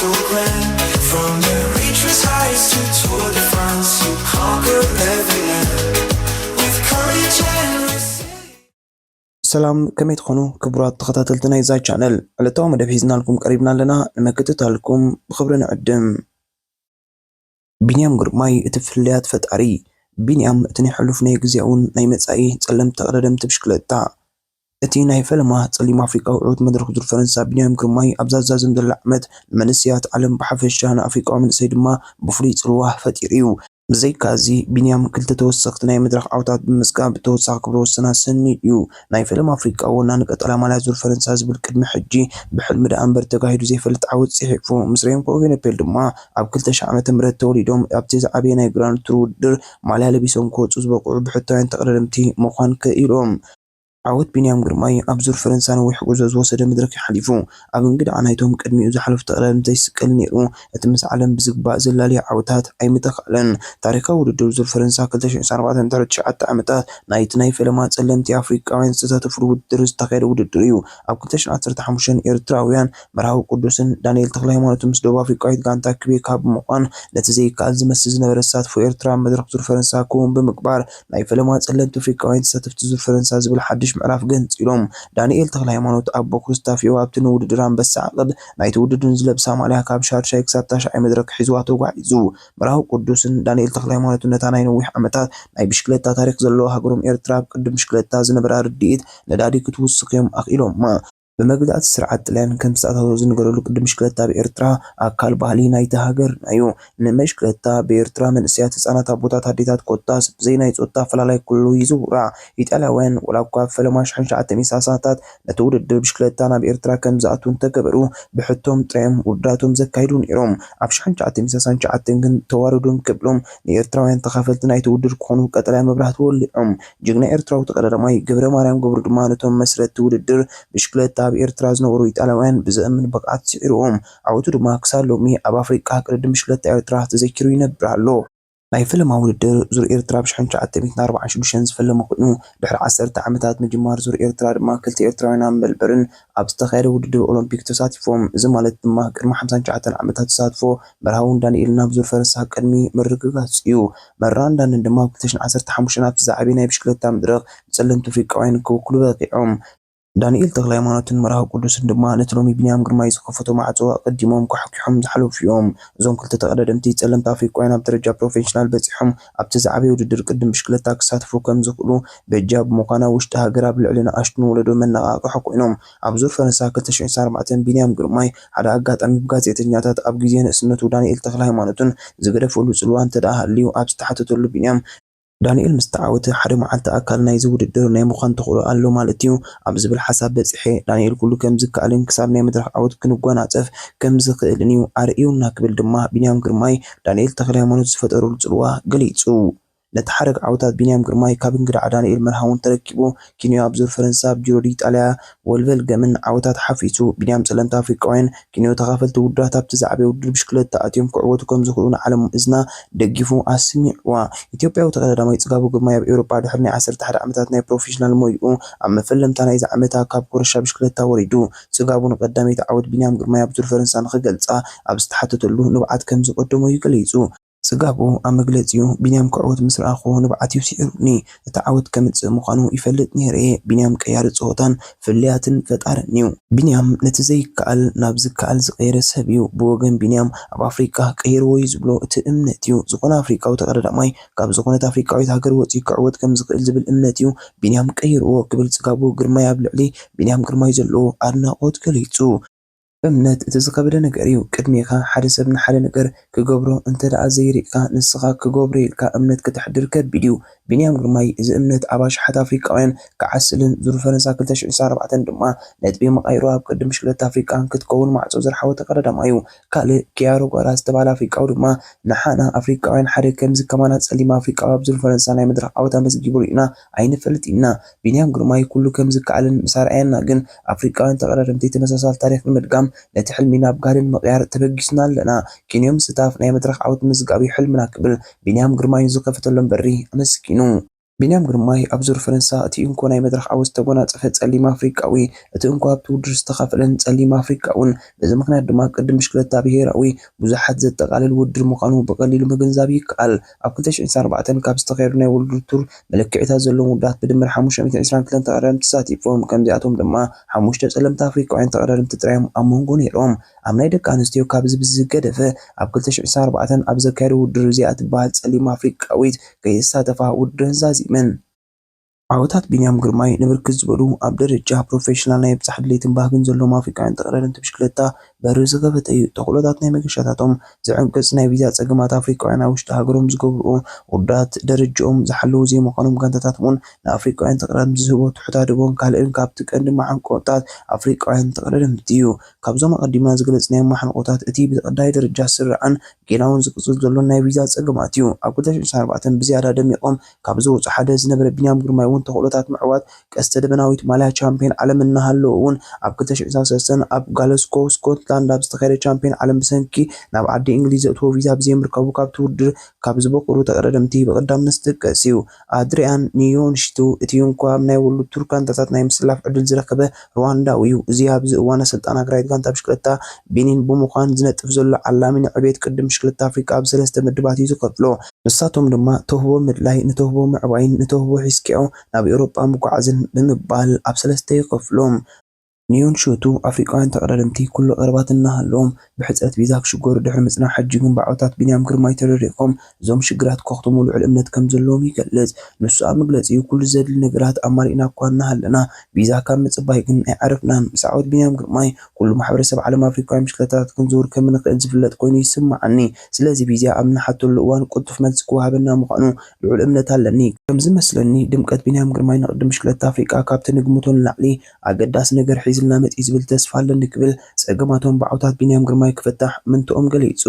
so grand. From the reaches heights to Tour de France, you conquer every land with courage and resilience. ሰላም ከመይ ትኾኑ ክቡራት ተኸታተልቲ ናይ ዛ ቻነል ዕለታዊ መደብ ሒዝና ልኩም ቀሪብና ኣለና ንመከታተልኩም ብኽብሪ ንዕድም። ቢንያም ግርማይ እቲ ፍልያት ፈጣሪ ቢንያም እቲ ናይ ሕሉፍ ናይ ግዜውን ናይ መጻኢ ጸለምቲ ተቐዳደምቲ ብሽክለታ እቲ ናይ ፈለማ ጸሊም ኣፍሪቃዊ ዕዉት መድረኽ ዙር ፈረንሳ ቢንያም ግርማይ ኣብዛ ዛዝም ዘላ ዓመት ንመንስያት ዓለም ብሓፈሻ ንኣፍሪቃዊ መንእሰይ ድማ ብፍሉይ ጽልዋህ ፈጢሩ እዩ። ብዘይካዚ ቢንያም ክልተ ተወሰኽቲ ናይ መድረኽ ዓውታት ብምስጋብ ብተወሳኺ ክብረ ወሰናት ሰኒድ እዩ። ናይ ፈለማ ኣፍሪቃ ወናኒ ቀጠልያ ማልያ ዙር ፈረንሳ ዝብል ቅድሚ ሕጂ ብሕልሚ ደኣ እምበር ተጋሂዱ ዘይፈልጥ ዓወት ጽሒፉ ምስ ሬምኮ ኤቨነፔል ድማ ኣብ 2000 ዓመተ ምህረት ተወሊዶም ኣብቲ ዝዓበየ ናይ ግራንድ ቱር ውድድር ማልያ ለቢሶም ክወፁ ዝበቕዑ ብሕታውያን ተቐዳደምቲ ምዃን ክኢሎም። ዓወት ቢንያም ግርማይ ኣብ ዙር ፈረንሳ ነዊሕ ጉዕዞ ዝወሰደ መድረክ ይሓሊፉ። ኣብ እንግዲህ ናይቶም ቅድሚኡ ዝሓለፉ ተቐዳደምቲ ዘይስቀል ነይሩ። እቲ ምስ ዓለም ብዝግባእ ዘላለየ ዓወታት ኣይምተኻለን። ታሪካዊ ውድድር ዙር ፈረንሳ 2024-2009 ዓመታት ናይቲ ናይ ፈለማ ጸለምቲ ኣፍሪቃውያን ዝተሳተፍሉ ውድድር ዝተኻየደ ውድድር እዩ። ኣብ 2015 ኤርትራውያን መርሃዊ ቅዱስን ዳንኤል ተክለሃይማኖትን ምስ ደቡብ ኣፍሪቃዊት ጋንታ ክቤካ ብምዃን ነቲ ዘይከኣል ዝመስል ዝነበረ ተሳትፎ ኤርትራ መድረኽ ዙር ፈረንሳ ክውን ብምግባር ናይ ፈለማ ጸለምቲ ኣፍሪቃውያን ተሳተፍቲ ዙር ፈረንሳ ዝብል ሓድሽ ምዕራፍ ገንፂሎም። ዳንኤል ተክለሃይማኖት ኣብ ቦክስ ታፊኡ ኣብቲ ንውድድር ኣንበሳ ዓቕብ ናይቲ ውድድር ዝለብሳ ማልያ ካብ ሻድሻይ ክሳብ ታሽዓይ መድረክ ሒዝዋ ተጓዒዙ። መርሃዊ ቅዱስን ዳንኤል ተክለሃይማኖትን ነታ ናይ ነዊሕ ዓመታት ናይ ብሽክለታ ታሪክ ዘለዎ ሃገሮም ኤርትራ ኣብ ቅድም ብሽክለታ ዝነበራ ርድኢት ነዳዲ ክትውስኽ እዮም ኣኽኢሎማ። በመግዛእቲ ስርዓት ጥልያን ከም ዝተኣታተው ዝነገረሉ ቅድም ብሽክለታ ብኤርትራ ኣካል ባህሊ ናይቲ ሃገር እዩ። ንመሽክለታ ብኤርትራ መንእሰያት ህፃናት ኣቦታት ኣዴታት ኮታስ ብዘይ ናይ ፆታ ኣፈላላይ ኩሉ ይዝውራ። ኢጣልያውያን ወላ እኳ ኣብ ፈለማ 1930ታት ነቲ ውድድር ብሽክለታ ናብ ኤርትራ ከም ዝኣትው እንተገበሩ ብሕቶም ጥራዮም ውድድራቶም ዘካይዱ ነይሮም። ኣብ 1969 ግን ተዋረዶም ክብሎም ንኤርትራውያን ተኻፈልቲ ናይቲ ውድድር ክኾኑ ቀጠልያ መብራህቲ ወሊዖም። ጅግና ኤርትራዊ ተቀዳዳማይ ገብረ ማርያም ገብሩ ድማ ነቶም መስረቲ ውድድር ብሽክለታ ኣብ ኤርትራ ዝነበሩ ኢጣልያውያን ብዘእምን ብቕዓት ስዒርዎም። ዓወቱ ድማ ክሳብ ሎሚ ኣብ ኣፍሪቃ ቅድድም ብሽክለታ ኤርትራ ተዘኪሩ ይነብር ኣሎ። ናይ ፈለማ ውድድር ዙር ኤርትራ ብ1946 ዝፈለመ ኮይኑ ድሕሪ 10 ዓመታት ምጅማር ዙር ኤርትራ ድማ ክልተ ኤርትራውያን ኣብ መልበርን ኣብ ዝተኻየደ ውድድር ኦሎምፒክ ተሳቲፎም። እዚ ማለት ድማ ቅድሚ 59 ዓመታት ተሳትፎ መርሃውን ዳንኤል ናብ ዙር ፈረንሳ ቅድሚ ምርግጋጽ እዩ። መራን ዳንን ድማ ኣብ 2015 ኣብቲ ዝዓበየ ናይ ብሽክለታ መድረኽ ጸለምቲ ኣፍሪቃውያን ክውክሉ በቂዖም። ዳንኤል ተክለሃይማኖትን መርሃዊ ቅዱስን ድማ ነቲ ሎሚ ቢንያም ግርማይ ዝኸፈቶ ማዕጾ ቀዲሞም ኳሕኪሖም ዝሓለፉ እዮም። እዞም ክልተ ተቐዳደምቲ ጸለምቲ ኣፍሪቃውያን ኣብ ደረጃ ፕሮፌሽናል በፂሖም ኣብቲ ዝዓበየ ውድድር ቅድም ብሽክለታ ክሳተፉ ከም ዝኽእሉ በጃ ብምዃና ውሽጢ ሃገር ኣብ ልዕሊ ንኣሽቱ ንወለዶ መነቓቕሒ ኮይኖም። ኣብ ዙር ፈረንሳ 2024 ቢንያም ግርማይ ሓደ ኣጋጣሚ ብጋዜጠኛታት ኣብ ግዜ ንእስነቱ ዳንኤል ተክለሃይማኖትን ዝገደፈሉ ጽልዋ እንተደኣ ሃልዩ ኣብ ዝተሓተተሉ ቢንያም ዳንኤል ምስ ተዓወተ ሓደ መዓልቲ ኣካል ናይዚ ውድድር ናይ ምዃን ተኽእሎ ኣሎ ማለት እዩ ኣብ ዝብል ሓሳብ በፂሐ ዳንኤል ኩሉ ከም ዝከኣልን ክሳብ ናይ መድረኽ ዓወት ክንጓናፀፍ ከም ዝኽእልን እዩ ኣርእዩና ክብል ድማ ቢንያም ግርማይ ዳንኤል ተክለሃይማኖት ዝፈጠረሉ ጽልዋ ገሊጹ። ነቲ ሓረግ ዓወታት ቢንያም ግርማይ ካብ እንግዳዕ ዳንኤል መርሃውን ተረኪቡ ኪንዮ ኣብ ዙር ፈረንሳ ብጂሮ ዲኢጣልያ ወልቨል ገምን ዓወታት ሓፊሱ ቢንያም ጸለምቲ ኣፍሪቃውያን ኪንዮ ተኻፈልቲ ውድድራት ኣብቲ ዝዓበየ ውድድር ብሽክለታ ኣትዮም ክዕወቱ ከም ዝኽእሉ ንዓለም እዝና ደጊፉ ኣስሚዕዋ። ኢትዮጵያዊ ተቀዳዳማይ ጽጋቡ ግርማይ ኣብ ኤውሮጳ ድሕሪ ናይ 11 ዓመታት ናይ ፕሮፌሽናል ሞይኡ ኣብ መፈለምታ ናይ ዝዓመታ ካብ ኮረሻ ብሽክለታ ወሪዱ ጽጋቡ ንቀዳመይቲ ዓወት ቢንያም ግርማይ ኣብ ዙር ፈረንሳ ንኽገልጻ ኣብ ዝተሓተተሉ ንብዓት ከም ዝቐደሞ ይገሊጹ። ጽጋቡ ኣብ መግለጺኡ ቢንያም ክዕወት ምስ ረኣኹ ንብዓት ይውሲዑኒ እቲ ዓወት ከምጽእ ምዃኑ ይፈልጥ ነይረ። ቢንያም ቀያሪ ጾታን ፍልያትን ፈጣሪን እዩ። ቢንያም ነቲ ዘይከኣል ናብ ዝከኣል ዝቐየረ ሰብ እዩ። ብወገን ቢንያም ኣብ ኣፍሪቃ ቀይርዎ እዩ ዝብሎ እቲ እምነት እዩ። ዝኾነ ኣፍሪቃዊ ተቐዳዳማይ ካብ ዝኾነት ኣፍሪቃዊት ሃገር ወፂኡ ክዕወት ከም ዝኽእል ዝብል እምነት እዩ ቢንያም ቀይርዎ ክብል ጽጋቡ ግርማይ ኣብ ልዕሊ ቢንያም ግርማይ ዘለዎ ኣድናቖት ገሊጹ። እምነት እቲ ዝከበደ ነገር እዩ። ቅድሚኻ ሓደ ሰብ ንሓደ ነገር ክገብሮ እንተደኣ ዘይርኢካ ንስኻ ክገብሮ ኢልካ እምነት ክትሕድር ከቢድ እዩ። ቢንያም ግርማይ እዚ እምነት ኣብ ኣሽሓት ኣፍሪቃውያን ክዓስልን ዙር ፈረንሳ 2024 ድማ ነጥቢ መቃይሮ ኣብ ቅድም ብሽክለታ ኣፍሪቃ ክትከውን ማዕጾ ዝረሓወ ተቀዳዳማይ እዩ። ካልእ ኪያሮ ጓራ ዝተባህለ ኣፍሪቃዊ ድማ ንሓና ኣፍሪቃውያን ሓደ ከምዚ ከማና ጸሊም ኣፍሪቃዊ ኣብ ዙር ፈረንሳ ናይ መድረኽ ዓወት ኣመስጊቡ ርኢና ኣይንፈልጥ ኢና። ቢንያም ግርማይ ኩሉ ከም ዝከኣልን ምሳርኣየና ግን ኣፍሪቃውያን ተቀዳደምቲ ተመሳሳሊ ታሪክ ንምድጋም ነቲ ሕልሚ ናብ ጋልን ምቕያር ተበጊስና ኣለና። ኪንዮም ስታፍ ናይ መድረኽ ዓወት ምዝጋቢ ሕልምና ክብል ቢንያም ግርማይ ዝከፈተሎም በሪ ኣመስኪኑ። ቢንያም ግርማይ ኣብ ዙር ፈረንሳ እቲ እንኮ ናይ መድረኽ ዓወት ዝተጎናጸፈ ጸሊም ኣፍሪቃዊ እቲ እንኳ ኣብቲ ውድድር ዝተኻፈለን ጸሊም ኣፍሪቃውን በዚ ምክንያት ድማ ቅድም ብሽክለታ ብሄራዊ ብዙሓት ዘጠቓልል ውድድር ምዃኑ ብቐሊሉ ምግንዛብ ይከኣል። ኣብ 2024 ካብ ዝተኻየዱ ናይ ውድድር ቱር መለክዒታት ዘለዎም ውዳት ብድምር 522 ተቐዳደምቲ ተሳቲፎም ከምዚኣቶም ድማ 5 ጸለምቲ ኣፍሪቃውያን ተቐዳደምቲ ጥራዮም ኣብ መንጎ ነይሮም። ኣብ ናይ ደቂ ኣንስትዮ ካብዚ ብዝገደፈ ኣብ 2024 ኣብ ዘካየዱ ውድድር እዚኣ ትበሃል ጸሊም ኣፍሪቃዊት ከይተሳተፋ ውድድር ዛዚመን። ዓወታት ቢንያም ግርማይ ንብርክት ዝበሉ ኣብ ደረጃ ፕሮፌሽናል ናይ ብጻሕ ድሌትን ባህግን ዘለዎም ኣፍሪቃውያን ተቐዳደምቲ ብሽክለታ በሪ ዝኸፈተ እዩ። ተኽእሎታት ናይ መገሻታቶም ዝዕንቅጽ ናይ ቪዛ ጸገማት ኣፍሪቃውያን ኣብ ውሽጢ ሃገሮም ዝገብርኦ ውርዳት ደረጃኦም ዝሓለዉ ዘይምዃኖም ጋንታታት እውን ንኣፍሪቃውያን ተቐዳደምቲ ዝህቦ ትሑት ኣደቦን ካልእን ካብቲ ቀንዲ ማሕንቆታት ኣፍሪቃውያን ተቐዳደምቲ እዩ። ካብዞም ኣቐዲምና ዝገለጽናዮም ማሕንቆታት እቲ ብቐዳይ ደረጃ ዝስራዕን ጌናውን ዝቕጽል ዘሎን ናይ ቪዛ ጸገማት እዩ። ኣብ 2024 ብዝያዳ ደሚቖም ካብ ዝወፁ ሓደ ዝነበረ ቢንያም ግርማይ እውን ተኽእሎታት ምዕዋት ቀስተ ደበናዊት ማልያ ቻምፒዮን ዓለም እናሃለዎ እውን ኣብ 2023 ኣብ ጋላስጎ ስኮትላንድ ኣብ ዝተኻየደ ቻምፒዮን ዓለም ብሰንኪ ናብ ዓዲ እንግሊዝ ዘእትዎ ቪዛ ብዘይምርካቡ ካብቲ ውድድር ካብ ዝበቁሉ ተቐዳደምቲ ብቐዳምነት ዝጥቀስ እዩ። ኣድሪያን ኒዮንሽቱ እቲ እንኳ ናይ ወሉድ ቱር ጋንታታት ናይ ምስላፍ ዕድል ዝረኸበ ሩዋንዳዊ እዩ። እዚ ኣብዚ እዋን ኣሰልጣን ሃገራዊት ጋንታ ብሽክለታ ቤኒን ብምዃን ዝነጥፍ ዘሎ ዓላሚ ንዕብየት ቅድም ብሽክለታ ኣፍሪቃ ኣብ 3 ምድባት እዩ ዝኸፍሎ። ንሳቶም ድማ ተውህቦ ምድላይ፣ ንተውህቦ ምዕባይን፣ ንተውህቦ ሒዝኪኦ ናብ ኤውሮጳ ምጓዓዝን ብምባል ኣብ 3 ይኸፍሎም። ኒዮንሽቱ ኣፍሪቃውያን ተቐዳደምቲ ኩሉ ቀረባት እናሃለዎም ብሕፅረት ቪዛ ክሽገሩ ድሕሪ ምጽናዕ ሕጂ ግን ብዓወታት ቢንያም ግርማይ ተደሪቖም እዞም ሽግራት ከኽትሙ ልዑል እምነት ከም ዘለዎም ይገልጽ። ንሱ ኣብ መግለጺኡ ኩሉ ዘድሊ ነገራት ኣማሊእና እኳ እናሃለና ቪዛ ካብ ምጽባይ ግን ኣይዓረፍናን። ምስ ዓወት ቢንያም ግርማይ ኩሉ ማሕበረሰብ ዓለም ኣፍሪቃውያን ብሽክለታታት ክንዝውር ከም ንኽእል ዝፍለጥ ኮይኑ ይስማዓኒ። ስለዚ ቪዛ ኣብ ንሓተሉ እዋን ቅልጡፍ መልሲ ክወሃበና ምዃኑ ልዑል እምነት ኣለኒ። ከምዚ መስለኒ ድምቀት ቢንያም ግርማይ ንቅድም ብሽክለታ ኣፍሪቃ ካብቲ ንግምቶ ንላዕሊ ኣገዳሲ ነገር ሒዝልና መጽኢ ዝብል ተስፋ ኣለኒ ክብል ጸገማቶም ብዓወታት ቢንያም ግርማይ ክፈታሕ ምንትኦም ገሊጹ።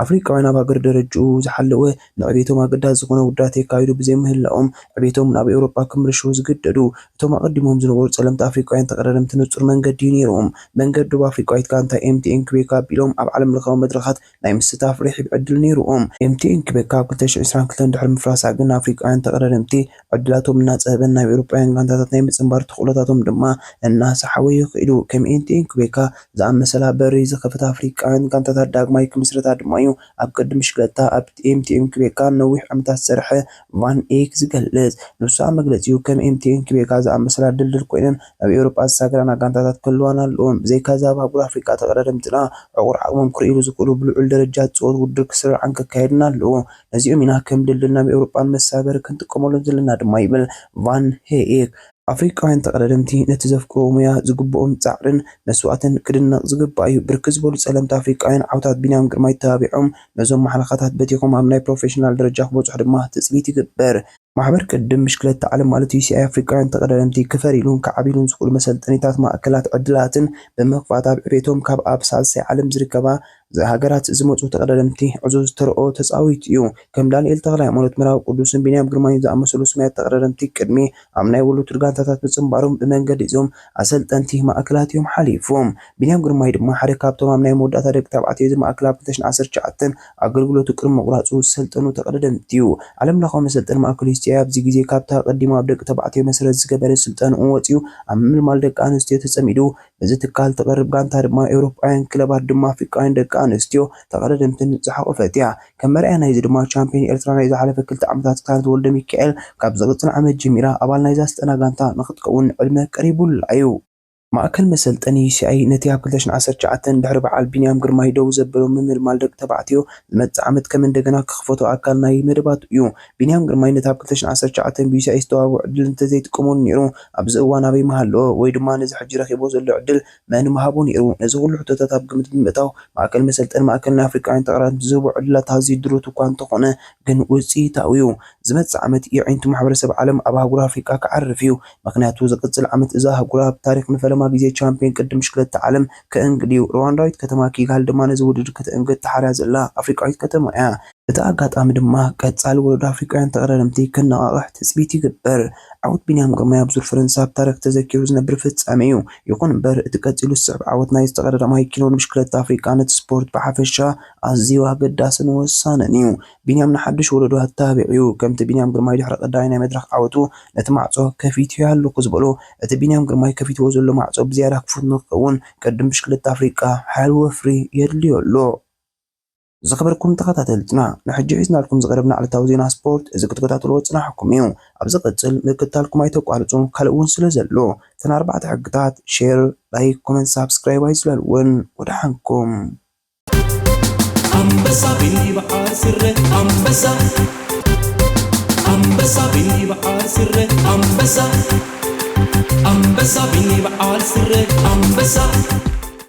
ኣፍሪቃውያን ኣብ ሃገር ደረጅኡ ዝሓለወ ንዕብየቶም ኣገዳሲ ዝኾነ ውዳት የካይዱ ብዘይምህላኦም ዕብየቶም ናብ ኤውሮጳ ክምርሹ ዝግደዱ እቶም ኣቐዲሞም ዝነበሩ ጸለምቲ ኣፍሪቃውያን ተቐዳደምቲ ንጹር መንገዲ ነይሮም። መንገዲ ደቡብ ኣፍሪቃዊት ጋንታ ኤምቲኤን ክቤካ ኣቢሎም ኣብ ዓለም ለኻዊ መድረኻት ናይ ምስታፍ ርሒብ ዕድል ነይሮም። ኤምቲኤን ክቤካ ኣብ 2022 ድሕሪ ምፍራሳ ግን ኣፍሪቃውያን ተቐዳደምቲ ዕድላቶም እናጸበን ናብ ኤውሮጳውያን ጋንታታት ናይ ምጽንባር ተኽእሎታቶም ድማ እናሰሓበ ይኽእሉ። ከም ኤምቲኤን ክቤካ ዝኣመሰላ በሪ ዝኸፈታ ኣፍሪቃውያን ጋንታታት ዳግማይ ክምስረታ ድማ እዩ ኣብ ቅድም ብሽክለታ ኣብ ኤምቲኤን ክቤካ ነዊሕ ዓመታት ዝሰርሐ ቫን ኤክ ዝገልጽ። ንሱ ኣብ መግለጺኡ ከም ኤምቲኤን ክቤካ ዝኣመሰላ ድልድል ኮይነን ኣብ ኤውሮጳ ዝሳገራና ጋንታታት ክህልዋን ኣለዎም። ብዘይካ ዛ ኣብ ኣህጉር ኣፍሪቃ ተቐዳደምትና ዕቑር ዓቕሞም ክርእሉ ዝኽእሉ ብልዑል ደረጃ ዝፅወቱ ውድድር ክስርዓን ክካየድን ኣለዎ። ነዚኦም ኢና ከም ድልድል ናብ ኤውሮጳን መሳገሪ ክንጥቀመሎም ዘለና ድማ ይብል ቫን ሄክ። ኣፍሪቃውያን ተቐዳደምቲ ነቲ ዘፍቅሮ ሙያ ዝግብኦም ጻዕርን መስዋዕትን ክድነቕ ዝግባእ እዩ። ብርክት ዝበሉ ጸለምቲ ኣፍሪቃውያን ዓወታት ቢንያም ግርማይ ተባቢዖም ነዞም ማሕለኻታት በቲኾም ኣብ ናይ ፕሮፌሽናል ደረጃ ክበጽሑ ድማ ትጽቢት ይግበር። ማሕበር ቅድም ብሽክለታ ዓለም ማለት UCI ኣፍሪቃውያን ተቐዳደምቲ ክፈሪሉን ክዓቢሉን ዝኽእሉ መሰልጠኒታት ማእከላት ዕድላትን ብምኽፋት ኣብ ዕብየቶም ካብ ኣብ ሳልሳይ ዓለም ዝርከባ ሃገራት ዝመጹ ተቐዳደምቲ ዕዙዝ ተርኦ ተጻዊት እዩ። ከም ዳንኤል ተኽላይ ሃይማኖት፣ ምዕራብ ቅዱስን ቢንያም ግርማይ ዝኣመሰሉ ስማያት ተቐዳደምቲ ቅድሚ ኣብ ናይ ወሉድ ጋንታታት ምጽንባሮም ብመንገዲ እዞም ኣሰልጠንቲ ማእከላት እዮም ሓሊፎም። ቢንያም ግርማይ ድማ ሓደ ካብቶም ኣብ ናይ መወዳእታ ደቂ ተባዕትዮ ዝማእከል ኣብ 2019 ኣገልግሎቱ ቅድሚ ምቑራጹ ዝሰልጠኑ ተቐዳደምቲ እዩ። ዓለም ለኻዊ መሰልጠኒ ማእከል UCI ኣብዚ ግዜ ካብታ ቀዲሙ ኣብ ደቂ ተባዕትዮ መሰረት ዝገበረ ስልጠንኡ ወፂኡ ኣብ ምልማል ደቂ ኣንስትዮ ተጸሚዱ በዚ ትካል ተቐርብ ጋንታ ድማ ኤውሮጳውያን ክለባት ድማ ኣፍሪቃውያን ደቂ ኣንስትዮ ተቐዳደምትን ዝሓቆፈት እያ። ከም መርኣያ ናይዚ ድማ ቻምፒዮን ኤርትራ ናይ ዝሓለፈ 2 ዓመታት ካነት ወልደ ሚካኤል ካብ ዝቕጽል ዓመት ጀሚራ ኣባል ናይ ዛስጠና ጋንታ ንኽትከውን ዕድመ ቀሪቡላ እዩ። ማእከል መሰልጠኒ UCI ነቲ ኣብ 2019 ድሕሪ በዓል ቢንያም ግርማይ ደው ዘበሎ ምምልማል ደቂ ተባዕትዮ ዝመጽእ ዓመት ከም እንደገና ክኽፈቶ ኣካል ናይ መደባቱ እዩ። ቢንያም ግርማይ ነቲ ኣብ 2019 ብUCI ዝተዋህቦ ዕድል እንተዘይጥቀመሉ ነይሩ ኣብዚ እዋን ኣበይ ምሃለዎ ወይ ድማ ነዚ ሕጂ ረኺቦ ዘሎ ዕድል መን ምሃቦ ነይሩ? ነዚ ኩሉ ሕቶታት ኣብ ግምት ብምእታው ማእከል መሰልጠኒ ማእከል ናይ ኣፍሪቃውያን ተቐዳደምቲ ዝህቦ ዕድላት ኣዝዩ ድሩት እኳ እንተኾነ ግን ውጽኢታዊ እዩ። ዝመጽእ ዓመት የዒንቱ ማሕበረሰብ ዓለም ኣብ ኣህጉር ኣፍሪቃ ክዓርፍ እዩ። ምክንያቱ ዝቕጽል ዓመት እዛ ኣህጉር ኣብ ታሪክ ንፈለማ ግዜ ቻምፒዮን ቅድም ብሽክለታ ዓለም ከእንግዲው ሩዋንዳዊት ከተማ ኪጋሊ ድማ ነዚ ውድድር ክትእንግድ ተሓርያ ዘላ ኣፍሪቃዊት ከተማ እያ። እቲ ኣጋጣሚ ድማ ቀጻሊ ወለዶ ኣፍሪቃውያን ተቐዳደምቲ ከነቓቕሕ ትጽቢት ይግበር። ዓወት ቢንያም ግርማይ ኣብ ዙር ፈረንሳ ብታሪኽ ተዘኪሩ ዝነብር ፍጻመ እዩ። ይኹን እምበር እቲ ቀጺሉ ዝስዕብ ዓወት ናይ ዝተቐዳዳማይ ኪሎን ብሽክለታ ኣፍሪቃ ነቲ ስፖርት ብሓፈሻ ኣዝዩ ኣገዳስን ወሳንን እዩ። ቢንያም ንሓድሽ ወለዶ ኣተባቢዑ ከምቲ ቢንያም ግርማይ ድሕሪ ቀዳማይ ናይ መድረኽ ዓወቱ ነቲ ማዕጾ ከፊትዮ ኣለኹ ዝበሎ እቲ ቢንያም ግርማይ ከፊትዎ ዘሎ ማዕጾ ብዝያዳ ክፉት ንኽኸውን ቅድም ብሽክለታ ኣፍሪቃ ሓይሊ ወፍሪ የድልዮ ኣሎ። ዝኽበርኩም ተኸታተልትና ንሕጂ ሒዝናልኩም ዝቐረብና ዕለታዊ ዜና ስፖርት እዚ ክትከታተልዎ ጽናሕኩም እዩ። ኣብ ዝቕጽል ምክትታልኩም ኣይተቋርጹ ካልእ እውን ስለ ዘሎ እተን 4 ሕግታት ሼር፣ ላይክ፣ ኮመንት፣ ሳብስክራይብ ኣይስለልውን ወድሓንኩም አንበሳ ቢበዓል ስረ አንበሳ አንበሳ ቢበዓል ስረ አንበሳ አንበሳ ቢበዓል ስረ አንበሳ